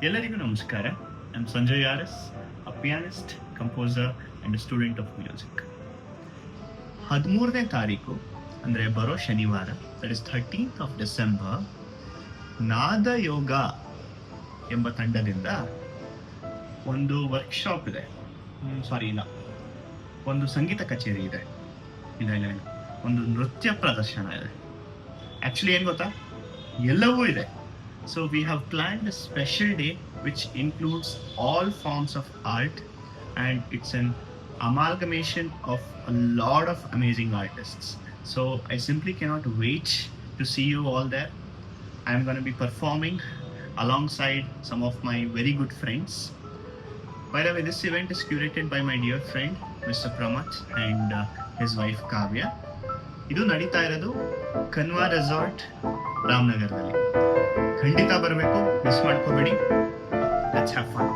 ಎಲ್ಲರಿಗೂ ನಮಸ್ಕಾರ. I am Sanjay R S, a pianist, composer and student of music. 13ನೇ ತಾರೀಕು ಅಂದರೆ ಬರೋ ಶನಿವಾರ, that is 13th of December, ನಾದ ಯೋಗ ಎಂಬ ತಂಡದಿಂದ ಒಂದು ವರ್ಕ್ಶಾಪ್ ಇದೆ. ಒಂದು ಸಂಗೀತ ಕಚೇರಿ ಇದೆ. ಇಲ್ಲ ಒಂದು ನೃತ್ಯ ಪ್ರದರ್ಶನ ಇದೆ. ಆ್ಯಕ್ಚುಲಿ ಏನು ಗೊತ್ತಾ, ಎಲ್ಲವೂ ಇದೆ. So we have planned a special day which includes all forms of art, and it's an amalgamation of a lot of amazing artists. So I simply cannot wait to see you all there. I'm going to be performing alongside some of my very good friends. By the way, this event is curated by my dear friend Mr. Pramath and his wife Kavya. ಇದು ನಡೀತಾ ಇರೋದು ಕನ್ವಾ resort, ರಾಮನಗರದಲ್ಲಿ. ಖಂಡಿತ ಬರಬೇಕು, miss ಮಾಡ್ಕೋಬೇಡಿ. Let's have fun.